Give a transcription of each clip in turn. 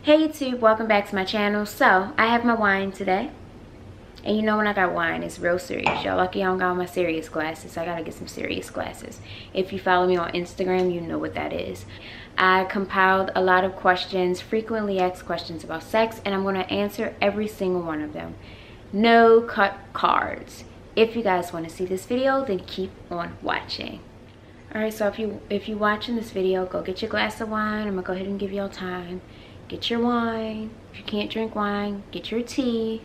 Hey YouTube, welcome back to my channel. So I have my wine today, and you know when I got wine, it's real serious. Y'all lucky I don't got my serious glasses. I gotta get some serious glasses. If you follow me on Instagram, you know what that is. I compiled a lot of questions, frequently asked questions about sex, and I'm gonna answer every single one of them. No cut cards. If you guys want to see this video, then keep on watching. Alright, so if you're watching this video, go get your glass of wine. I'm gonna go ahead and give y'all time. Get your wine. If you can't drink wine, get your tea.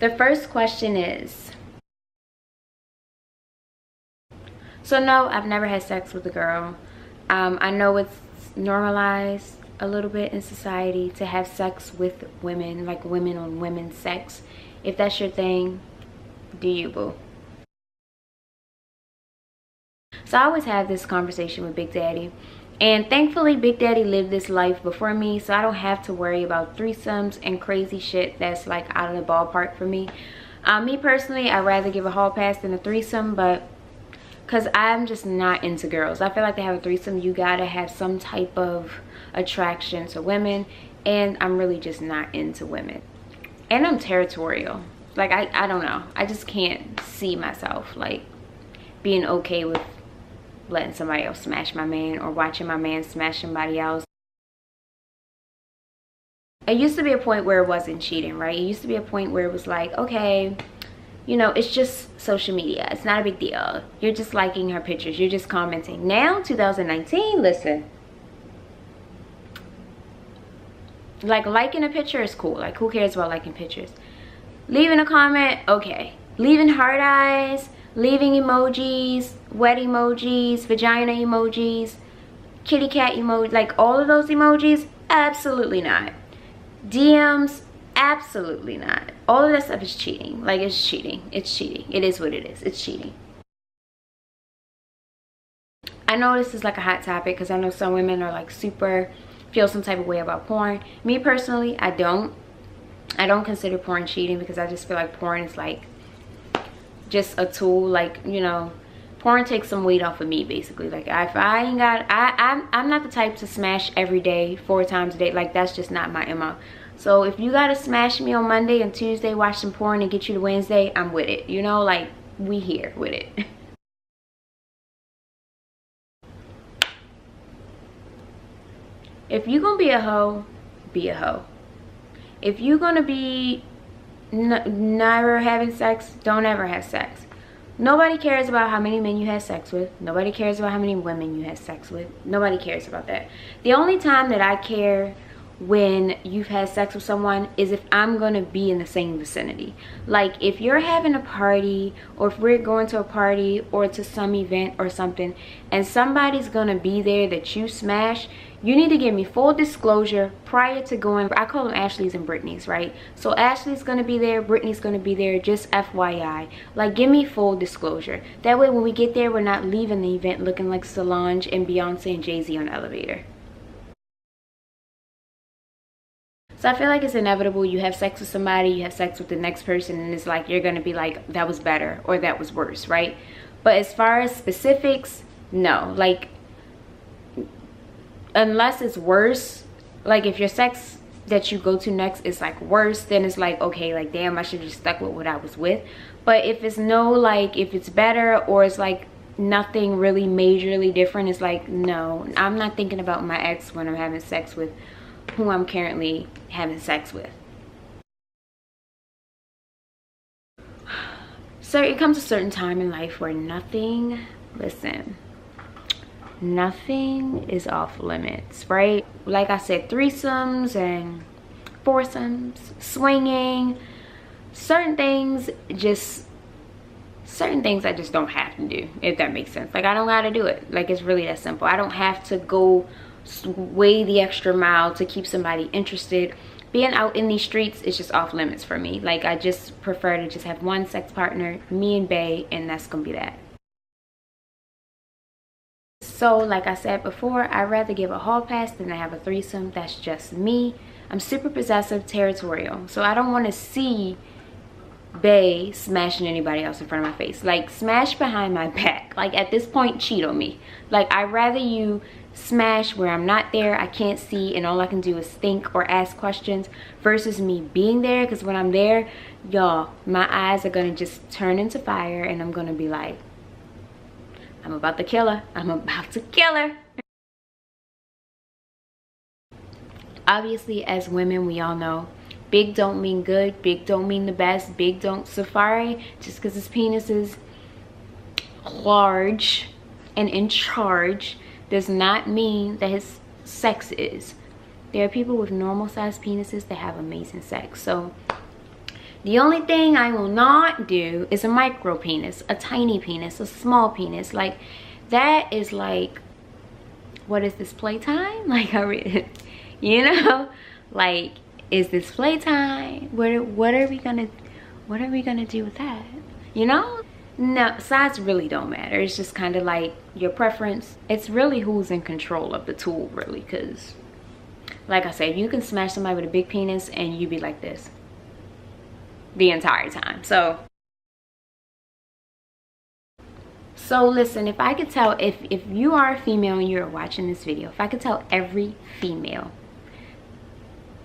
The first question is, so no, I've never had sex with a girl. I know it's normalized a little bit in society to have sex with women, like women on women sex. If that's your thing, do you, boo? So I always have this conversation with Big Daddy. And thankfully, Big Daddy lived this life before me, so I don't have to worry about threesomes and crazy shit that's like out of the ballpark for me. Me personally, I'd rather give a hall pass than a threesome, but because I'm just not into girls. I feel like to have a threesome, you gotta have some type of attraction to women, and I'm really just not into women. And I'm territorial. Like, I don't know. I just can't see myself like being okay with letting somebody else smash my man or watching my man smash somebody else. It used to be a point where it wasn't cheating, right? It used to be a point where it was like, okay, you know, it's just social media. It's not a big deal. You're just liking her pictures. You're just commenting. Now, 2019, listen. Like, liking a picture is cool. Like, who cares about liking pictures? Leaving a comment, okay. Leaving heart eyes, leaving emojis, wet emojis, vagina emojis, kitty cat emoji, like all of those emojis, absolutely not. DMs, absolutely not. All of that stuff is cheating. Like, it's cheating. It's cheating. It is what it is. It's cheating. I know this is like a hot topic because I know some women are like super, feel some type of way about porn. Me personally, I don't consider porn cheating because I just feel like porn is like just a tool. Like, you know, porn takes some weight off of me basically. Like, if I ain't got, I'm not the type to smash every day, 4 times a day. Like, that's just not my MO. So if you gotta smash me on Monday and Tuesday, watch some porn and get you to Wednesday, I'm with it. You know, like, we here with it. If you gonna be a hoe, be a hoe. If you gonna be never having sex, don't ever have sex. Nobody cares about how many men you had sex with. Nobody cares about how many women you had sex with. Nobody cares about that. The only time that I care when you've had sex with someone is if I'm gonna be in the same vicinity. Like, if you're having a party, or if we're going to a party or to some event or something, and somebody's gonna be there that you smash, you need to give me full disclosure prior to going. I call them Ashley's and Brittany's, right? So Ashley's gonna be there, Brittany's gonna be there, just FYI. Like, give me full disclosure. That way when we get there, we're not leaving the event looking like Solange and Beyonce and Jay-Z on the elevator. So I feel like it's inevitable. You have sex with somebody, you have sex with the next person, and it's like you're gonna be like, that was better or that was worse, right? But as far as specifics, no. Like, unless it's worse, like if your sex that you go to next is like worse, then it's like, okay, like, damn, I should have just stuck with what I was with. But if it's no, like, if it's better or it's like nothing really majorly different, it's like, no, I'm not thinking about my ex when I'm having sex with who I'm currently having sex with. So it comes a certain time in life where nothing, listen, nothing is off limits, right? Like I said, threesomes and foursomes, swinging, certain things I just don't have to do, if that makes sense. Like, I don't gotta do it. Like, it's really that simple. I don't have to go way the extra mile to keep somebody interested. Being out in these streets is just off limits for me. Like, I just prefer to just have one sex partner, me and bae, and that's gonna be that. So like I said before, I'd rather give a hall pass than to have a threesome. That's just me. I'm super possessive, territorial, so I don't want to see bae smashing anybody else in front of my face. Like, smash behind my back. Like, at this point, cheat on me. Like, I'd rather you smash where I'm not there, I can't see, and all I can do is think or ask questions, versus me being there. Because when I'm there, y'all, my eyes are gonna just turn into fire, and I'm gonna be like, I'm about to kill her. I'm about to kill her. Obviously, as women, we all know big don't mean good, big don't mean the best, big don't safari. Just because his penis is large and in charge does not mean that his sex is. There are people with normal sized penises that have amazing sex. So the only thing I will not do is a micro penis, a tiny penis, a small penis. Like, that is like, what is this, playtime? Like, you know, like, is this playtime? What are we gonna do with that? You know? No, size really don't matter. It's just kind of like your preference. It's really who's in control of the tool, really. Because, like I said, you can smash somebody with a big penis and you be like this the entire time. So listen, if I could tell, if you are a female and you're watching this video, if I could tell every female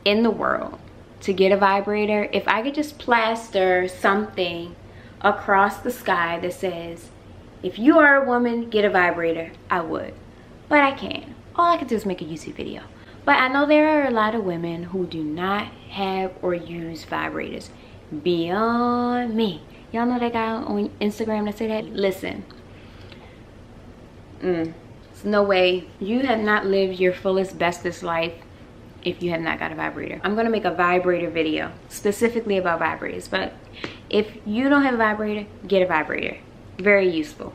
in the world to get a vibrator, if I could just plaster something across the sky that says, if you are a woman, get a vibrator, I would. But I can't. All I can do is make a YouTube video. But I know there are a lot of women who do not have or use vibrators. Beyond me. Y'all know that guy on Instagram that said that? Listen, there's no way. You have not lived your fullest, bestest life if you have not got a vibrator. I'm gonna make a vibrator video specifically about vibrators, but if you don't have a vibrator, get a vibrator. Very useful.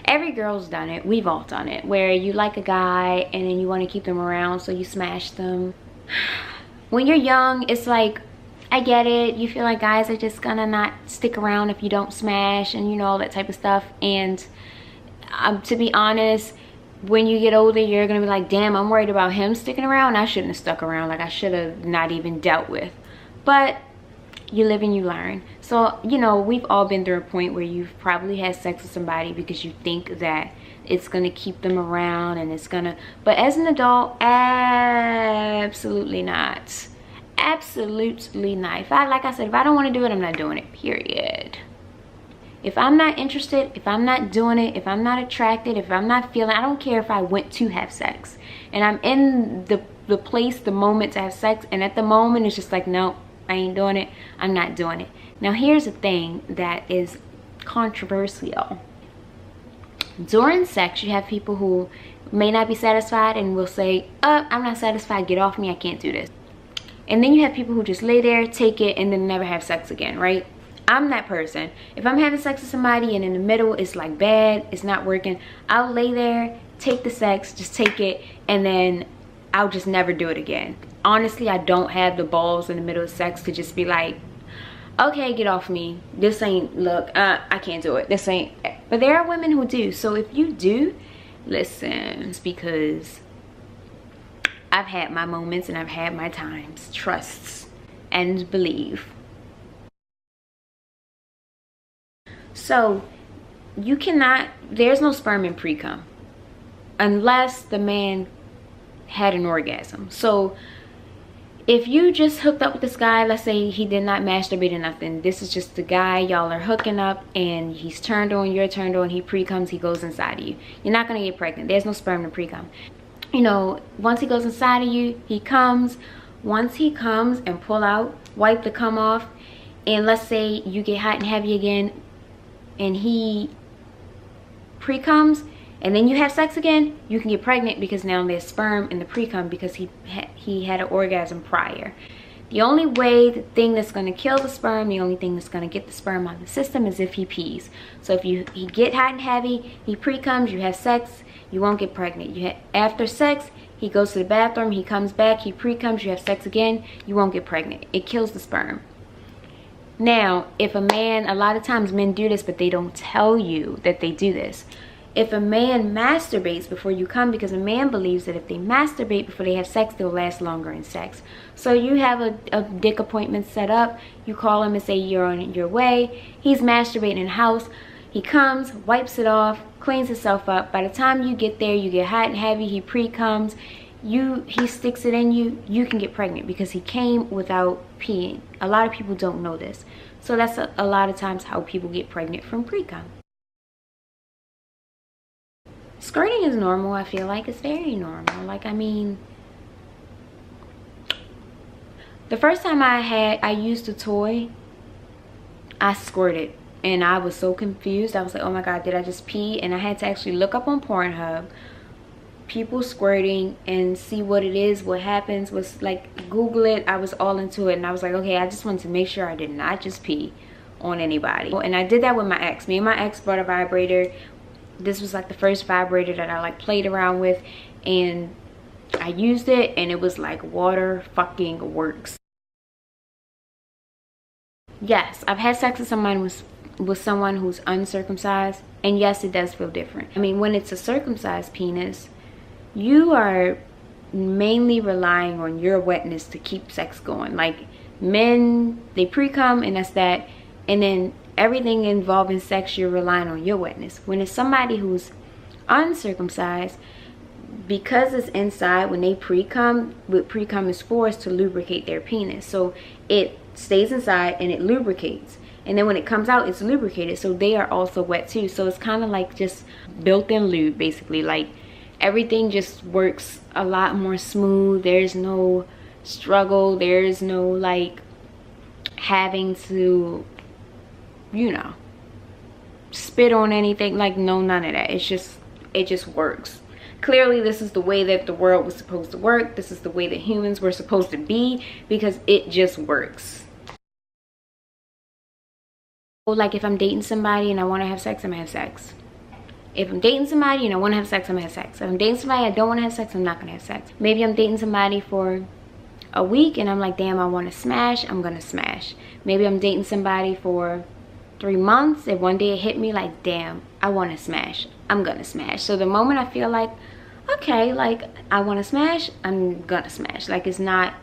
Every girl's done it. We've all done it, where you like a guy and then you want to keep them around, so you smash them. When you're young, it's like, I get it, you feel like guys are just gonna not stick around if you don't smash, and you know, all that type of stuff. And to be honest, when you get older, you're gonna be like, damn, I'm worried about him sticking around. I shouldn't have stuck around. Like, I should have not even dealt with. But you live and you learn. So, you know, we've all been through a point where you've probably had sex with somebody because you think that it's gonna keep them around and it's gonna, but as an adult, absolutely not. Absolutely not. If I, like I said, if I don't want to do it, I'm not doing it, period. If I'm not interested, if I'm not doing it, if I'm not attracted, if I'm not feeling, I don't care if I went to have sex and I'm in the place, the moment to have sex, and at the moment it's just like, no, I ain't doing it, I'm not doing it. Now here's the thing that is controversial. During sex, you have people who may not be satisfied and will say, I'm not satisfied, get off me, I can't do this. And then you have people who just lay there, take it, and then never have sex again, right? I'm that person. If I'm having sex with somebody and in the middle it's like bad, it's not working, I'll lay there, take the sex, just take it, and then I'll just never do it again. Honestly, I don't have the balls in the middle of sex to just be like, okay, get off me. This ain't, look, I can't do it. This ain't. But there are women who do. So if you do, listen, it's because I've had my moments and I've had my times. Trust and believe. So you cannot, there's no sperm in pre-cum unless the man had an orgasm. So if you just hooked up with this guy, let's say he did not masturbate or nothing, this is just the guy, y'all are hooking up and he's turned on, you're turned on, he pre-comes, he goes inside of you. You're not gonna get pregnant. There's no sperm in pre-cum. You know, once he goes inside of you, he comes. Once he comes and pull out, wipe the cum off, and let's say you get hot and heavy again and he pre-comes, and then you have sex again, you can get pregnant because now there's sperm in the pre-cum because he had an orgasm prior. The only way, the thing that's going to kill the sperm, the only thing that's going to get the sperm out of the system is if he pees. So if he get hot and heavy, he pre-comes, you have sex, you won't get pregnant. After sex, he goes to the bathroom, he comes back, he pre-comes, you have sex again, you won't get pregnant. It kills the sperm. Now, if a man, a lot of times men do this, but they don't tell you that they do this. If a man masturbates before you come, because a man believes that if they masturbate before they have sex, they'll last longer in sex. So you have a dick appointment set up, you call him and say you're on your way, he's masturbating in the house, He comes, wipes it off, cleans himself up. By the time you get there, you get hot and heavy. He pre-comes. He sticks it in you. You can get pregnant because he came without peeing. A lot of people don't know this. So that's a lot of times how people get pregnant from pre-cum. Squirting is normal. I feel like it's very normal. Like, I mean, the first time I used a toy, I squirted. And I was so confused. I was like, oh my God, did I just pee? And I had to actually look up on Pornhub people squirting and see what it is, what happens. Was like, Google it. I was all into it. And I was like, okay, I just wanted to make sure I did not just pee on anybody. And I did that with my ex. Me and my ex bought a vibrator. This was like the first vibrator that I like played around with. And I used it and it was like water fucking works. Yes, I've had sex with someone who's uncircumcised, and yes, it does feel different. I mean, when it's a circumcised penis, you are mainly relying on your wetness to keep sex going. Like, men, they pre-cum and that's that, and then everything involving sex, you're relying on your wetness. When it's somebody who's uncircumcised, because it's inside, when they pre-cum, what pre-cum is for is to lubricate their penis. So it stays inside and it lubricates. And then when it comes out, it's lubricated. So they are also wet too. So it's kind of like just built-in lube, basically. Like, everything just works a lot more smooth. There's no struggle. There's no like having to, you know, spit on anything. Like, no, none of that. It just works. Clearly, this is the way that the world was supposed to work. This is the way that humans were supposed to be, because it just works. Like, if I'm dating somebody and I want to have sex, I'm gonna have sex. If I'm dating somebody and I want to have sex, I'm gonna have sex. If I'm dating somebody I don't want to have sex, I'm not gonna have sex. Maybe I'm dating somebody for a week and I'm like, damn, I want to smash, I'm gonna smash. Maybe I'm dating somebody for 3 months and one day it hit me like, damn, I want to smash, I'm gonna smash. So the moment I feel like, okay, like, I want to smash, I'm gonna smash. Like, it's not,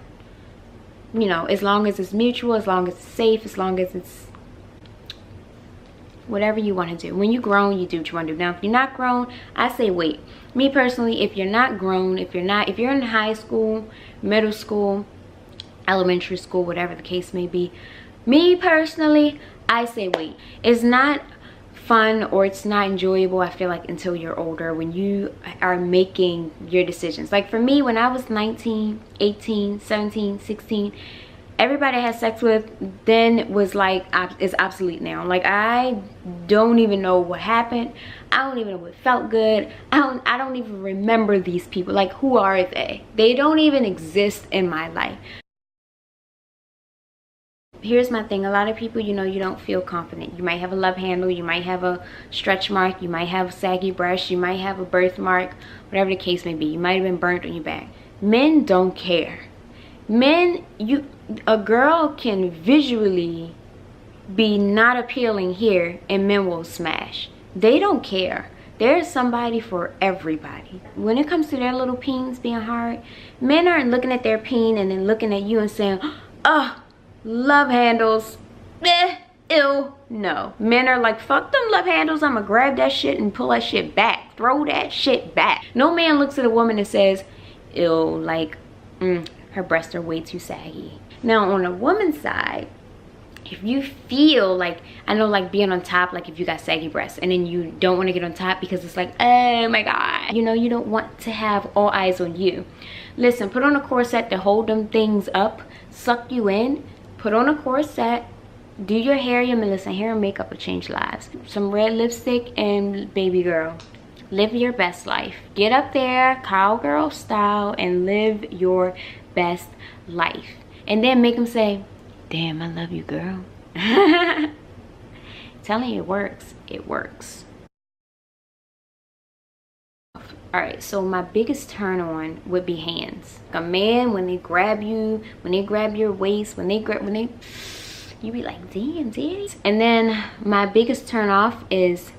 you know, as long as it's mutual, as long as it's safe, as long as it's whatever you want to do. When you're grown, you do what you want to do. Now, if you're not grown, I say wait. Me personally, if you're not grown, if you're in high school, middle school, elementary school, whatever the case may be, me personally, I say wait. It's not fun or it's not enjoyable, I feel like, until you're older, when you are making your decisions. Like, for me, when I was 19, 18, 17, 16, everybody I had sex with then was like, is obsolete now. Like, I don't even know what happened. I don't even know what felt good. I don't even remember these people. Like, who are they? They don't even exist in my life. Here's my thing. A lot of people, you know, you don't feel confident. You might have a love handle. You might have a stretch mark. You might have a saggy breast. You might have a birthmark. Whatever the case may be. You might have been burnt on your back. Men don't care. Men, a girl can visually be not appealing here and men will smash. They don't care. There's somebody for everybody. When it comes to their little peens being hard, men aren't looking at their peen and then looking at you and saying, oh, love handles, ew. No, men are like, fuck them love handles, I'm gonna grab that shit and pull that shit back, throw that shit back. No man looks at a woman and says, ew, like, her breasts are way too saggy. Now, on a woman's side, if you feel like, I know, like, being on top, like if you got saggy breasts and then you don't want to get on top because it's like, oh my God, you know, you don't want to have all eyes on you. Listen, put on a corset to hold them things up, suck you in. Put on a corset, do your hair, hair and makeup will change lives. Some red lipstick and baby girl, live your best life. Get up there, cowgirl style, and live your best life. And then make them say, damn, I love you, girl. Telling you, it works. It works. All right, so my biggest turn on would be hands. A man, when they grab you, when they grab your waist, you be like, damn, daddy. And then my biggest turn off is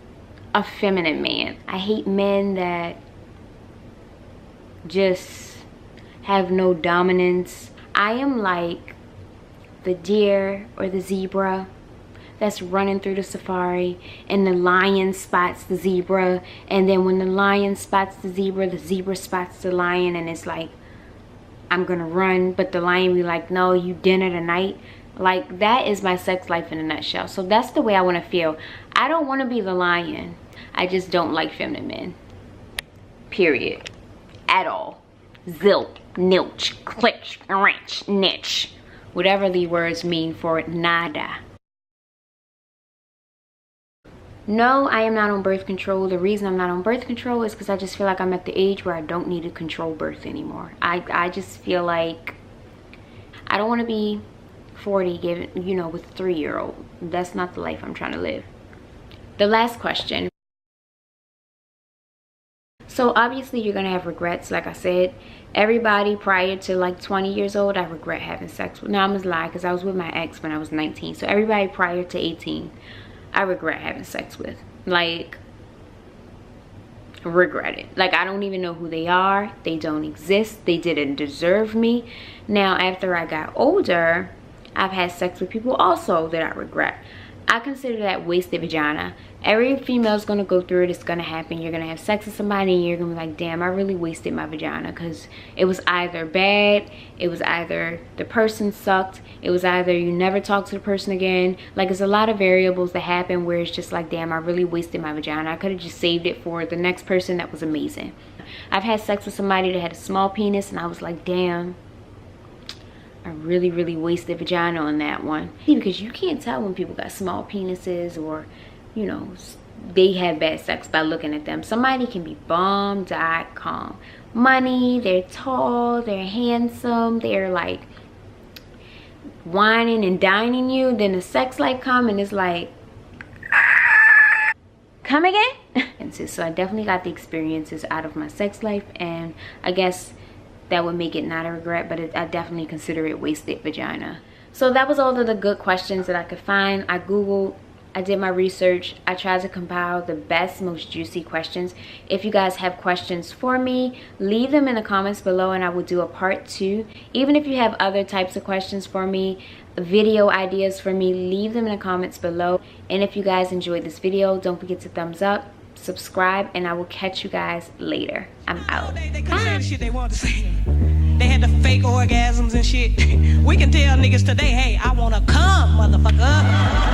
a feminine man. I hate men that just have no dominance. I am like the deer or the zebra. that's running through the safari and the lion spots the zebra, and then when the lion spots the zebra spots the lion, and it's like, I'm gonna run, but the lion be like, no, you dinner tonight. Like, that is my sex life in a nutshell. So that's the way I want to feel. I don't want to be the lion. I just don't like feminine men. Period. At all. Zilch, nilch, clitch, wrench, niche. Whatever the words mean for it, nada. No, I am not on birth control. The reason I'm not on birth control is because I just feel like I'm at the age where I don't need to control birth anymore. I just feel like I don't want to be 40 given, you know, with a 3-year-old. That's not the life I'm trying to live. The last question. So obviously you're gonna have regrets. Like I said, everybody prior to like 20 years old, I regret having sex with. Now I'm gonna lie, because I was with my ex when I was 19. So everybody prior to 18, I regret having sex with. Like, regret it. Like, I don't even know who they are. They don't exist. They didn't deserve me. Now after I got older, I've had sex with people also that I regret. I consider that wasted vagina. Every female's gonna go through it. It's gonna happen. You're gonna have sex with somebody and you're gonna be like, damn, I really wasted my vagina, because it was either bad, it was either the person sucked, it was either you never talk to the person again. Like, there's a lot of variables that happen where it's just like, damn, I really wasted my vagina. I could have just saved it for the next person that was amazing. I've had sex with somebody that had a small penis and I was like, damn, I really wasted vagina on that one. Because you can't tell when people got small penises or, you know, they have bad sex by looking at them. Somebody can be bomb.com. Money, they're tall, they're handsome, they're like whining and dining you. Then the sex life come and it's like, come again? And so I definitely got the experiences out of my sex life, and I guess that would make it not a regret, but I definitely consider it wasted vagina. So that was all of the good questions that I could find. I Googled, I did my research, I tried to compile the best, most juicy questions. If you guys have questions for me, leave them in the comments below and I will do a part 2. Even if you have other types of questions for me, video ideas for me, leave them in the comments below. And if you guys enjoyed this video, don't forget to thumbs up, subscribe, and I will catch you guys later. I'm out. They couldn't say the shit they wanted to say. They had the fake orgasms and shit. We can tell niggas today, hey, I wanna come, motherfucker.